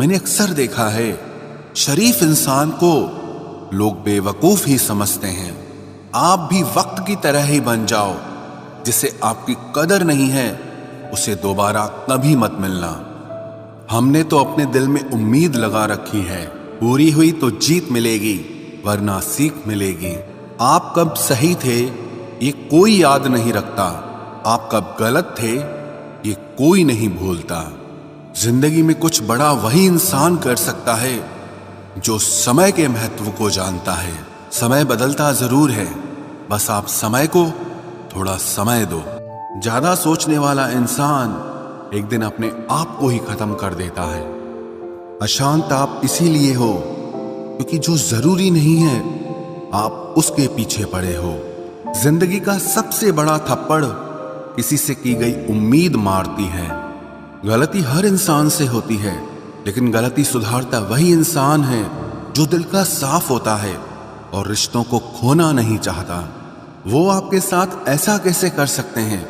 मैंने अक्सर देखा है, शरीफ इंसान को लोग बेवकूफ ही समझते हैं। आप भी वक्त की तरह ही बन जाओ। जिसे आपकी कदर नहीं है उसे दोबारा कभी मत मिलना। हमने तो अपने दिल में उम्मीद लगा रखी है, पूरी हुई तो जीत मिलेगी वरना सीख मिलेगी। आप कब सही थे ये कोई याद नहीं रखता, आप कब गलत थे ये कोई नहीं भूलता। जिंदगी में कुछ बड़ा वही इंसान कर सकता है जो समय के महत्व को जानता है। समय बदलता जरूर है, बस आप समय को थोड़ा समय दो। ज्यादा सोचने वाला इंसान एक दिन अपने आप को ही खत्म कर देता है। अशांत आप इसीलिए हो क्योंकि जो जरूरी नहीं है आप उसके पीछे पड़े हो। जिंदगी का सबसे बड़ा थप्पड़ किसी से की गई उम्मीद मारती है। गलती हर इंसान से होती है, लेकिन गलती सुधारता वही इंसान है जो दिल का साफ होता है और रिश्तों को खोना नहीं चाहता। वो आपके साथ ऐसा कैसे कर सकते हैं,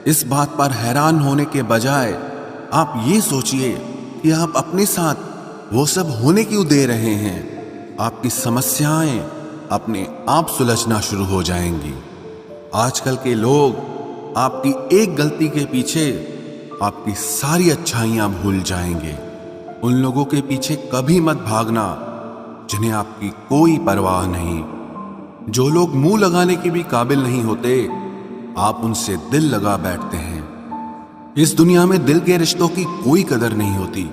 इस बात पर हैरान होने के बजाय आप ये सोचिए कि आप अपने साथ वो सब होने क्यों दे रहे हैं। आपकी समस्याएं अपने आप सुलझना शुरू हो जाएंगी। आजकल के लोग आपकी एक गलती के पीछे आपकी सारी अच्छाइयां भूल जाएंगे। उन लोगों के पीछे कभी मत भागना जिन्हें आपकी कोई परवाह नहीं। जो लोग मुंह लगाने के भी काबिल नहीं होते, आप उनसे दिल लगा बैठते हैं। इस दुनिया में दिल के रिश्तों की कोई कदर नहीं होती,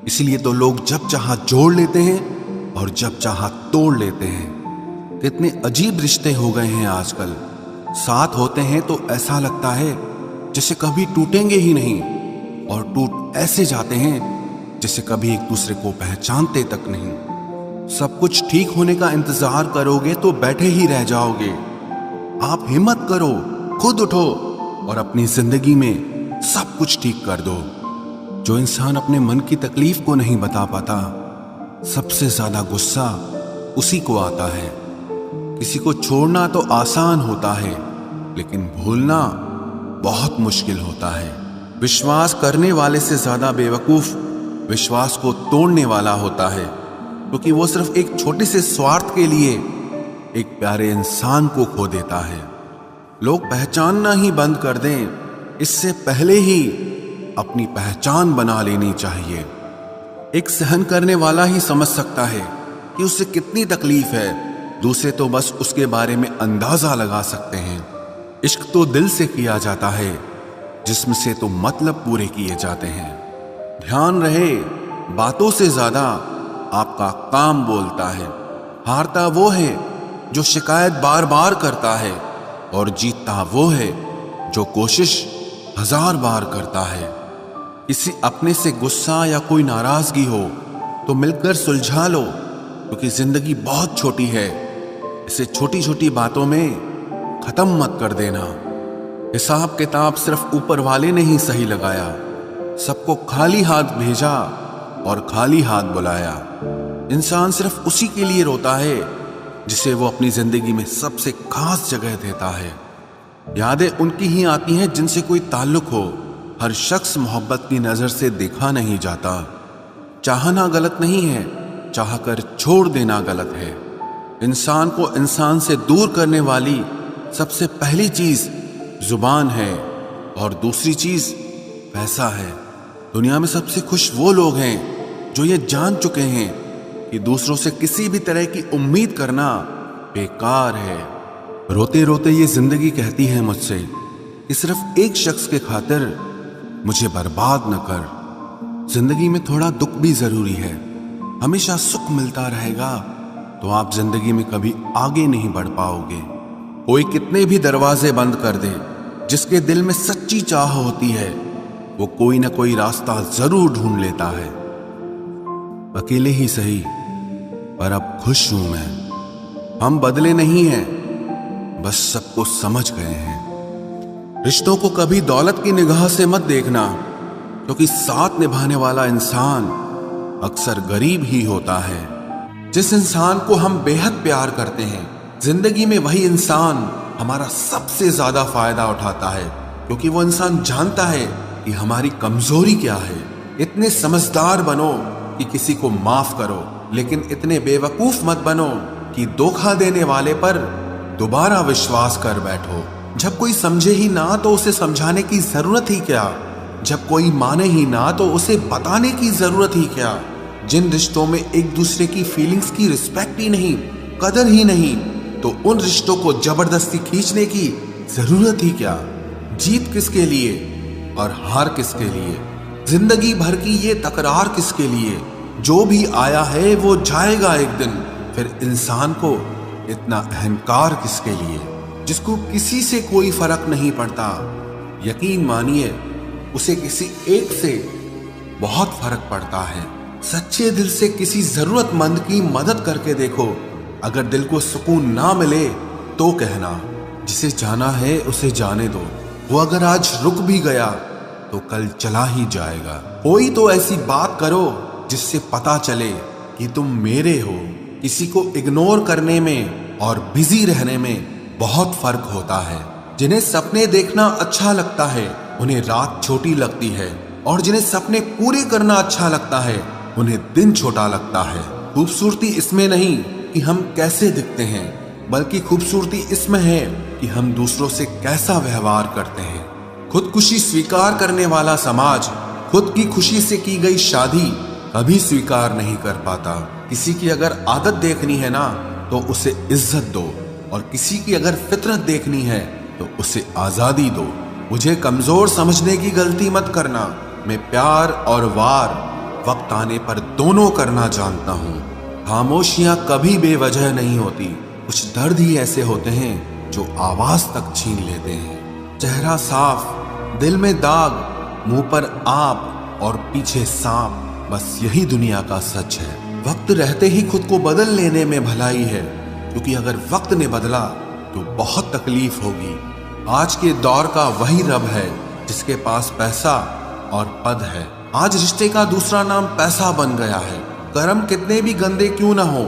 इसलिए तो लोग जब चाहा जोड़ लेते हैं और जब चाहा तोड़ लेते हैं। कितने अजीब रिश्ते हो गए हैं आजकल। साथ होते हैं तो ऐसा लगता है जैसे कभी टूटेंगे ही नहीं, और टूट ऐसे जाते हैं जैसे कभी एक दूसरे को पहचानते तक नहीं। सब कुछ ठीक होने का इंतजार करोगे तो बैठे ही रह जाओगे। आप हिम्मत करो, खुद उठो और अपनी जिंदगी में सब कुछ ठीक कर दो। जो इंसान अपने मन की तकलीफ को नहीं बता पाता, सबसे ज्यादा गुस्सा उसी को आता है। किसी को छोड़ना तो आसान होता है, लेकिन भूलना बहुत मुश्किल होता है। विश्वास करने वाले से ज्यादा बेवकूफ विश्वास को तोड़ने वाला होता है, क्योंकि वो सिर्फ एक छोटे से स्वार्थ के लिए एक प्यारे इंसान को खो देता है। लोग पहचानना ही बंद कर दें, इससे पहले ही अपनी पहचान बना लेनी चाहिए। एक सहन करने वाला ही समझ सकता है कि उससे कितनी तकलीफ है, दूसरे तो बस उसके बारे में अंदाजा लगा सकते हैं। इश्क तो दिल से किया जाता है, जिस्म से तो मतलब पूरे किए जाते हैं। ध्यान रहे, बातों से ज्यादा आपका काम बोलता है। हारता वो है जो शिकायत बार बार करता है, और जीतता वो है जो कोशिश 1000 बार करता है। किसी अपने से गुस्सा या कोई नाराजगी हो तो मिलकर सुलझा लो, क्योंकि जिंदगी बहुत छोटी है। इसे छोटी छोटी बातों में खत्म मत कर देना। हिसाब किताब सिर्फ ऊपर वाले ने ही सही लगाया। सबको खाली हाथ भेजा और खाली हाथ बुलाया। इंसान सिर्फ उसी के लिए रोता है जिसे वो अपनी जिंदगी में सबसे खास जगह देता है। यादें उनकी ही आती हैं जिनसे कोई ताल्लुक हो। हर शख्स मोहब्बत की नजर से देखा नहीं जाता। चाहना गलत नहीं है, चाहकर छोड़ देना गलत है। इंसान को इंसान से दूर करने वाली सबसे पहली चीज जुबान है, और दूसरी चीज पैसा है। दुनिया में सबसे खुश वो लोग हैं जो ये जान चुके हैं कि दूसरों से किसी भी तरह की उम्मीद करना बेकार है। रोते रोते ये जिंदगी कहती है मुझसे कि सिर्फ एक शख्स के खातिर मुझे बर्बाद न कर। जिंदगी में थोड़ा दुख भी जरूरी है। हमेशा सुख मिलता रहेगा तो आप जिंदगी में कभी आगे नहीं बढ़ पाओगे। कोई कितने भी दरवाजे बंद कर दे, जिसके दिल में सच्ची चाह होती है वो कोई ना कोई रास्ता जरूर ढूंढ लेता है। अकेले ही सही, पर अब खुश हूं मैं। हम बदले नहीं हैं, बस सबको समझ गए हैं। रिश्तों को कभी दौलत की निगाह से मत देखना, क्योंकि साथ निभाने वाला इंसान अक्सर गरीब ही होता है। जिस इंसान को हम बेहद प्यार करते हैं, जिंदगी में वही इंसान हमारा सबसे ज्यादा फायदा उठाता है, क्योंकि वो इंसान जानता है कि हमारी कमजोरी क्या है। इतने समझदार बनो कि किसी को माफ करो, लेकिन इतने बेवकूफ मत बनो कि धोखा देने वाले पर दोबारा विश्वास कर बैठो। जब कोई समझे ही ना तो उसे समझाने की जरूरत ही क्या, जब कोई माने ही ना तो उसे बताने की जरूरत ही क्या। जिन रिश्तों में एक दूसरे की फीलिंग्स की रिस्पेक्ट ही नहीं, कदर ही नहीं, तो उन रिश्तों को जबरदस्ती खींचने की जरूरत ही क्या। जीत किसके लिए और हार किसके लिए, जिंदगी भर की ये तकरार किसके लिए। जो भी आया है वो जाएगा एक दिन, फिर इंसान को इतना अहंकार किसके लिए, जिसको किसी से कोई फर्क नहीं पड़ता। यकीन मानिए उसे किसी एक से बहुत फर्क पड़ता है। सच्चे दिल से किसी जरूरतमंद की मदद करके देखो, अगर दिल को सुकून ना मिले तो कहना, जिसे जाना है उसे जाने दो। वो अगर आज रुक भी गया तो कल चला ही जाएगा। कोई तो ऐसी बात करो जिससे पता चले कि तुम मेरे हो। किसी को इग्नोर करने में और बिजी रहने में बहुत फर्क होता है। जिन्हें सपने देखना अच्छा लगता है उन्हें रात छोटी लगती है, और जिन्हें सपने पूरे करना अच्छा लगता है उन्हें दिन छोटा लगता है। खूबसूरती इसमें नहीं कि हम कैसे दिखते हैं, बल्कि खूबसूरती इसमें है कि हम दूसरों से कैसा व्यवहार करते हैं। खुदकुशी स्वीकार करने वाला समाज खुद की खुशी से की गई शादी कभी स्वीकार नहीं कर पाता। किसी की अगर आदत देखनी है ना तो उसे इज्जत दो, और किसी की अगर फितरत देखनी है तो उसे आजादी दो। मुझे कमजोर समझने की गलती मत करना। मैं प्यार और वार वक्त आने पर दोनों करना जानता हूँ। खामोशियां कभी बेवजह नहीं होती। कुछ दर्द ही ऐसे होते हैं जो आवाज तक छीन लेते हैं। चेहरा साफ, दिल में दाग, मुंह पर आप और पीछे सांप, बस यही दुनिया का सच है। वक्त रहते ही खुद को बदल लेने में भलाई है, क्योंकि अगर वक्त ने बदला तो बहुत तकलीफ होगी। आज के दौर का वही रब है जिसके पास पैसा और पद है। आज रिश्ते का दूसरा नाम पैसा बन गया है। कर्म कितने भी गंदे क्यों ना हो,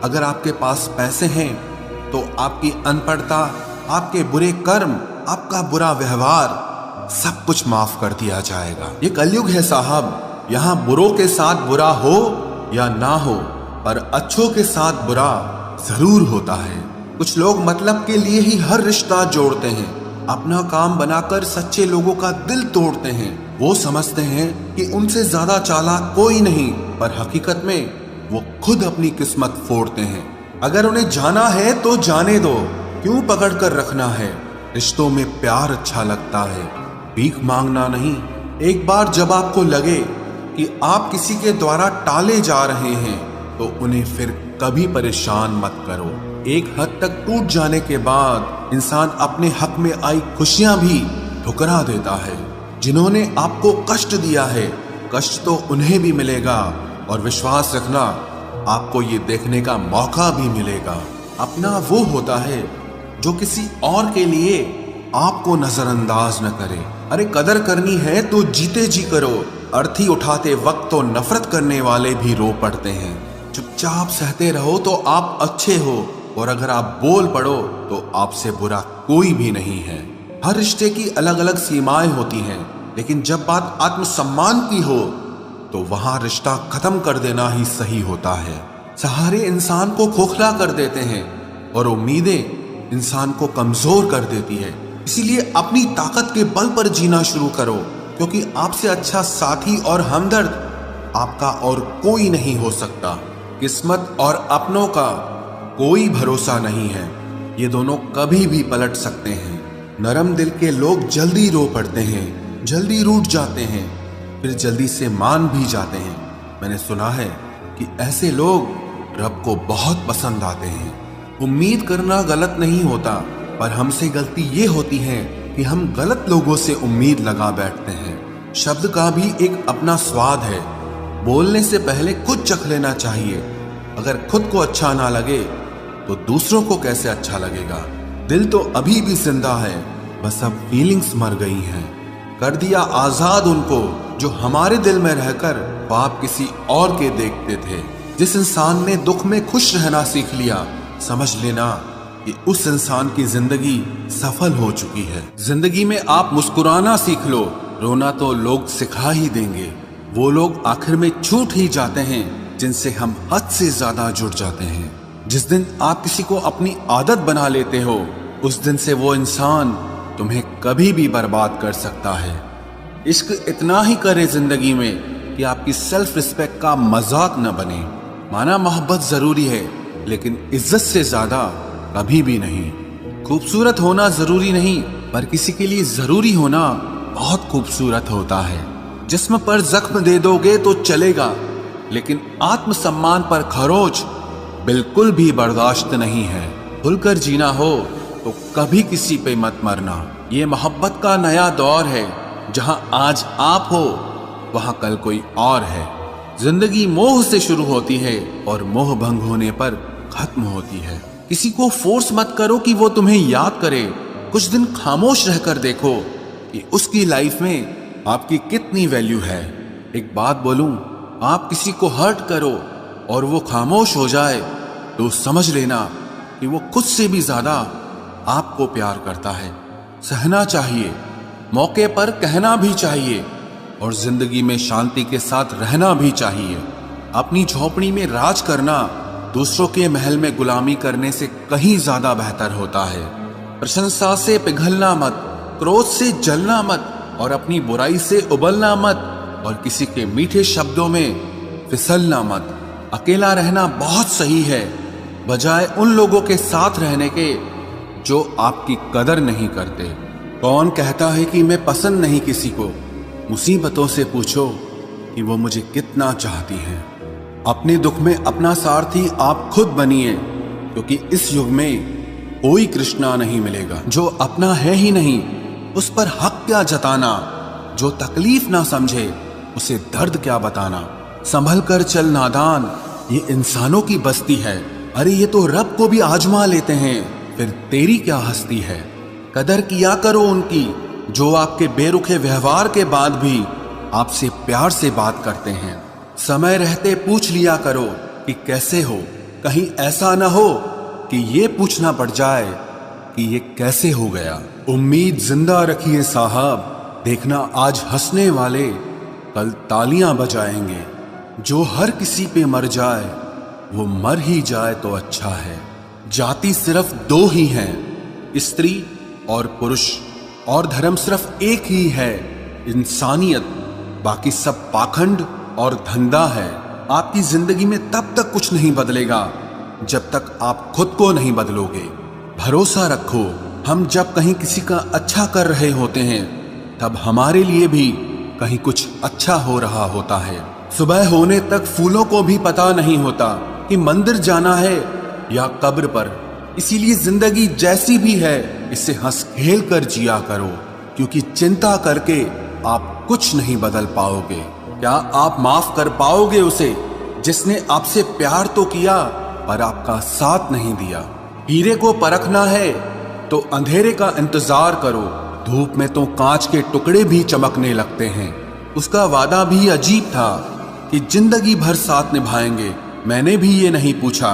अगर आपके पास पैसे हैं तो आपकी अनपढ़ता, आपके बुरे कर्म, आपका बुरा व्यवहार सब कुछ माफ कर दिया जाएगा। ये कलयुग है साहब, यहाँ बुरों के साथ बुरा हो या ना हो, पर अच्छों के साथ बुरा जरूर होता है। कुछ लोग मतलब के लिए ही हर रिश्ता जोड़ते हैं, अपना काम बनाकर सच्चे लोगों का दिल तोड़ते हैं। वो समझते हैं कि उनसे ज्यादा चालाक कोई नहीं, पर हकीकत में वो खुद अपनी किस्मत फोड़ते हैं। अगर उन्हें जाना है तो जाने दो, क्यों पकड़ कर रखना है। रिश्तों में प्यार अच्छा लगता है, भीख मांगना नहीं। एक बार जब आपको लगे कि आप किसी के द्वारा टाले जा रहे हैं तो उन्हें फिर कभी परेशान मत करो। एक हद तक टूट जाने के बाद इंसान अपने हक में आई खुशियां भी ठुकरा देता है। जिन्होंने आपको कष्ट दिया है, कष्ट तो उन्हें भी मिलेगा, और विश्वास रखना आपको ये देखने का मौका भी मिलेगा। अपना वो होता है जो किसी और के लिए आपको नजरअंदाज न करे। अरे कदर करनी है तो जीते जी करो। अर्थी उठाते वक्त तो नफरत करने वाले भी रो पड़ते हैं। चुपचाप सहते रहो तो आप अच्छे हो, और अगर आप बोल पड़ो तो आपसे बुरा कोई भी नहीं है। हर रिश्ते की अलग अलग सीमाएं होती हैं, लेकिन जब बात आत्मसम्मान की हो तो वहां रिश्ता खत्म कर देना ही सही होता है। सहारे इंसान को खोखला कर देते हैं और उम्मीदें इंसान को कमजोर कर देती है। इसीलिए अपनी ताकत के बल पर जीना शुरू करो, क्योंकि आपसे अच्छा साथी और हमदर्द आपका और कोई नहीं हो सकता। किस्मत और अपनों का कोई भरोसा नहीं है, ये दोनों कभी भी पलट सकते हैं। नरम दिल के लोग जल्दी रो पड़ते हैं, जल्दी रूठ जाते हैं, फिर जल्दी से मान भी जाते हैं। मैंने सुना है कि ऐसे लोग रब को बहुत पसंद आते हैं। उम्मीद करना गलत नहीं होता, पर हमसे गलती ये होती है कि हम गलत लोगों से उम्मीद लगा बैठते हैं। शब्द का भी एक अपना स्वाद है, बोलने से पहले खुद चख लेना चाहिए। अगर खुद को अच्छा ना लगे तो दूसरों को कैसे अच्छा लगेगा। दिल तो अभी भी जिंदा है, बस अब फीलिंग्स मर गई हैं। कर दिया आजाद उनको जो हमारे दिल में रहकर ख्वाब किसी और के देखते थे। जिस इंसान ने दुख में खुश रहना सीख लिया, समझ लेना कि उस इंसान की जिंदगी सफल हो चुकी है। जिंदगी में आप मुस्कुराना सीख लो, रोना तो लोग सिखा ही देंगे। वो लोग आखिर में छूट ही जाते हैं जिनसे हम हद से ज्यादा जुड़ जाते हैं। जिस दिन आप किसी को अपनी आदत बना लेते हो, उस दिन से वो इंसान तुम्हें कभी भी बर्बाद कर सकता है। इश्क इतना ही करे जिंदगी में कि आपकी सेल्फ रिस्पेक्ट का मजाक न बने। माना मोहब्बत जरूरी है, लेकिन इज्जत से ज्यादा कभी भी नहीं। खूबसूरत होना जरूरी नहीं, पर किसी के लिए जरूरी होना बहुत खूबसूरत होता है। जिस्म पर जख्म दे दोगे तो चलेगा, लेकिन आत्मसम्मान पर खरोच बिल्कुल भी बर्दाश्त नहीं है। खुलकर जीना हो तो कभी किसी पे मत मरना। ये मोहब्बत का नया दौर है, जहां आज आप हो वहां कल कोई और है। जिंदगी मोह से शुरू होती है और मोह भंग होने पर खत्म होती है। किसी को फोर्स मत करो कि वो तुम्हें याद करे। कुछ दिन खामोश रहकर देखो कि उसकी लाइफ में आपकी कितनी वैल्यू है। एक बात बोलूं, आप किसी को हर्ट करो और वो खामोश हो जाए तो समझ लेना कि वो खुद से भी ज्यादा आपको प्यार करता है। सहना चाहिए, मौके पर कहना भी चाहिए, और जिंदगी में शांति के साथ रहना भी चाहिए। अपनी झोपड़ी में राज करना दूसरों के महल में गुलामी करने से कहीं ज्यादा बेहतर होता है। प्रशंसा से पिघलना मत, क्रोध से जलना मत, और अपनी बुराई से उबलना मत, और किसी के मीठे शब्दों में फिसलना मत। अकेला रहना बहुत सही है, बजाय उन लोगों के साथ रहने के जो आपकी कदर नहीं करते। कौन कहता है कि मैं पसंद नहीं किसी को? मुसीबतों से पूछो कि वो मुझे कितना चाहती हैं। अपने दुख में अपना सारथी आप खुद बनिए, क्योंकि इस युग में कोई कृष्णा नहीं मिलेगा। जो अपना है ही नहीं, उस पर हक क्या जताना? जो तकलीफ ना समझे, उसे दर्द क्या बताना? संभल कर चल नादान, ये इंसानों की बस्ती है। अरे ये तो रब को भी आजमा लेते हैं, फिर तेरी क्या हस्ती है? कदर किया करो उनकी जो आपके बेरुखे व्यवहार के बाद भी आपसे प्यार से बात करते हैं। समय रहते पूछ लिया करो कि कैसे हो, कहीं ऐसा न हो कि ये पूछना पड़ जाए कि ये कैसे हो गया। उम्मीद जिंदा रखिए साहब, देखना आज हंसने वाले कल तालियां बजाएंगे। जो हर किसी पे मर जाए वो मर ही जाए तो अच्छा है। जाति सिर्फ दो ही हैं, स्त्री और पुरुष, और धर्म सिर्फ एक ही है, इंसानियत। बाकी सब पाखंड और धंधा है। आपकी जिंदगी में तब तक कुछ नहीं बदलेगा जब तक आप खुद को नहीं बदलोगे। भरोसा रखो, हम जब कहीं किसी का अच्छा कर रहे होते हैं, तब हमारे लिए भी कहीं कुछ अच्छा हो रहा होता है। सुबह होने तक फूलों को भी पता नहीं होता कि मंदिर जाना है या कब्र पर। इसीलिए जिंदगी जैसी भी है, इसे हंस खेल कर जिया करो, क्योंकि चिंता करके आप कुछ नहीं बदल पाओगे। क्या आप माफ कर पाओगे उसे जिसने आपसे प्यार तो किया पर आपका साथ नहीं दिया? हीरे को परखना है तो अंधेरे का इंतजार करो, धूप में तो कांच के टुकड़े भी चमकने लगते हैं। उसका वादा भी अजीब था कि जिंदगी भर साथ निभाएंगे। मैंने भी ये नहीं पूछा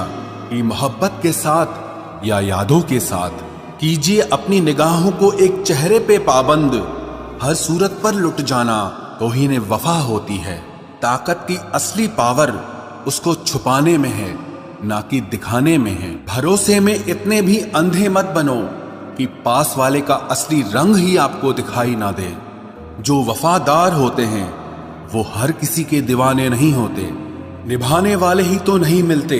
कि मोहब्बत के साथ या यादों के साथ। कीजिए अपनी निगाहों को एक चेहरे पे पाबंद, हर सूरत पर लुट जाना तौहीन वफा होती है। ताकत की असली पावर उसको छुपाने में है, ना कि दिखाने में है। भरोसे में इतने भी अंधे मत बनो कि पास वाले का असली रंग ही आपको दिखाई ना दे। जो वफादार होते हैं वो हर किसी के दीवाने नहीं होते। निभाने वाले ही तो नहीं मिलते,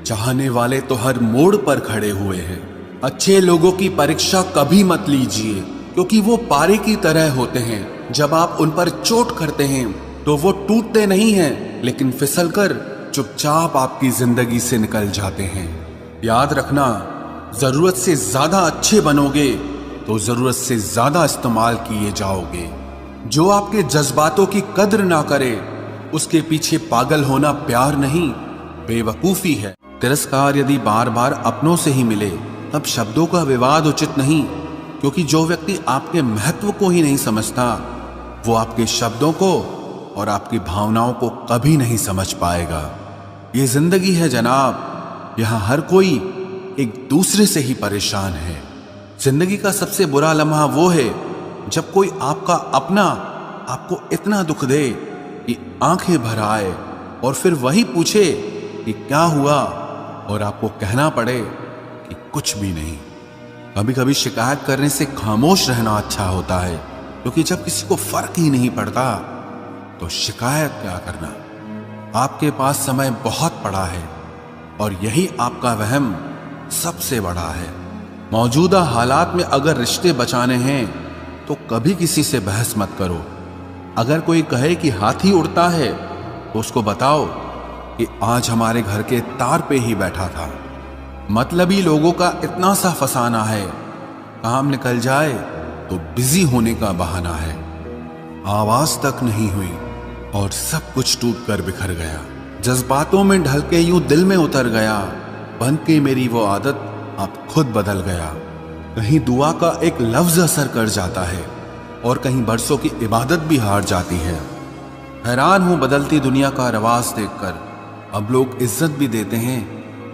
चाहने वाले तो हर मोड़ पर खड़े हुए हैं। अच्छे लोगों की परीक्षा कभी मत लीजिए, क्योंकि वो पारे की तरह होते हैं। जब आप उन पर चोट करते हैं तो वो टूटते नहीं हैं, लेकिन फिसलकर चुपचाप आपकी जिंदगी से निकल जाते हैं। याद रखना, जरूरत से ज्यादा अच्छे बनोगे तो जरूरत से ज्यादा इस्तेमाल किए जाओगे। जो आपके जज्बातों की कद्र ना करे, उसके पीछे पागल होना प्यार नहीं, बेवकूफी है। तिरस्कार यदि बार बार अपनों से ही मिले, तब शब्दों का विवाद उचित नहीं, क्योंकि जो व्यक्ति आपके महत्व को ही नहीं समझता, वो आपके शब्दों को और आपकी भावनाओं को कभी नहीं समझ पाएगा। ये जिंदगी है जनाब, यहाँ हर कोई एक दूसरे से ही परेशान है। जिंदगी का सबसे बुरा लम्हा वो है जब कोई आपका अपना आपको इतना दुख दे कि आंखें भर आए और फिर वही पूछे कि क्या हुआ और आपको कहना पड़े कि कुछ भी नहीं। कभी कभी शिकायत करने से खामोश रहना अच्छा होता है, क्योंकि जब किसी को फर्क ही नहीं पड़ता तो शिकायत क्या करना। आपके पास समय बहुत पड़ा है और यही आपका वहम सबसे बड़ा है। मौजूदा हालात में अगर रिश्ते बचाने हैं तो कभी किसी से बहस मत करो। अगर कोई कहे कि हाथी उड़ता है तो उसको बताओ कि आज हमारे घर के तार पे ही बैठा था। मतलबी लोगों का इतना सा फसाना है, काम निकल जाए तो बिजी होने का बहाना है। आवाज तक नहीं हुई और सब कुछ टूट कर बिखर गया। जज्बातों में ढल के यूं दिल में उतर गया, बन के मेरी वो आदत अब खुद बदल गया। कहीं दुआ का एक लफ्ज असर कर जाता है और कहीं बरसों की इबादत भी हार जाती है। हैरान हूं बदलती दुनिया का रवाज देखकर, अब लोग इज्जत भी देते हैं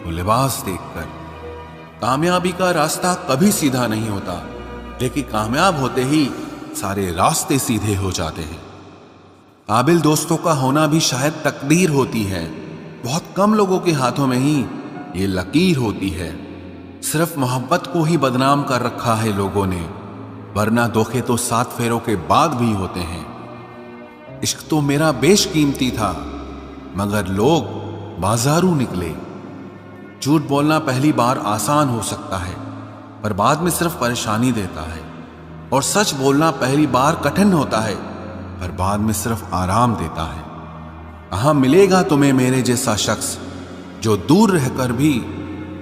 तो लिबास देखकर। कामयाबी का रास्ता कभी सीधा नहीं होता, लेकिन कामयाब होते ही सारे रास्ते सीधे हो जाते हैं। काबिल दोस्तों का होना भी शायद तकदीर होती है। बहुत कम लोगों के हाथों में ही ये लकीर होती है। सिर्फ मोहब्बत को ही बदनाम कर रखा है लोगों ने, वरना धोखे तो 7 फेरों के बाद भी होते हैं। इश्क तो मेरा बेशकीमती था, मगर लोग बाजारू निकले। झूठ बोलना पहली बार आसान हो सकता है, पर बाद में सिर्फ परेशानी देता है। और सच बोलना पहली बार कठिन होता है, पर बाद में सिर्फ आराम देता है। कहाँ मिलेगा तुम्हें मेरे जैसा शख्स जो दूर रहकर भी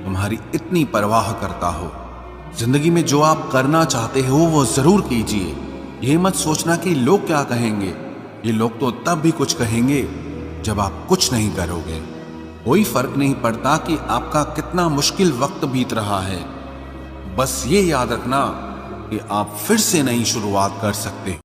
तुम्हारी इतनी परवाह करता हो। जिंदगी में जो आप करना चाहते हो वो जरूर कीजिए। ये मत सोचना कि लोग क्या कहेंगे। ये लोग तो तब भी कुछ कहेंगे जब आप कुछ नहीं करोगे। कोई फर्क नहीं पड़ता कि आपका कितना मुश्किल वक्त बीत रहा है। बस ये याद रखना कि आप फिर से नई शुरुआत कर सकते हो।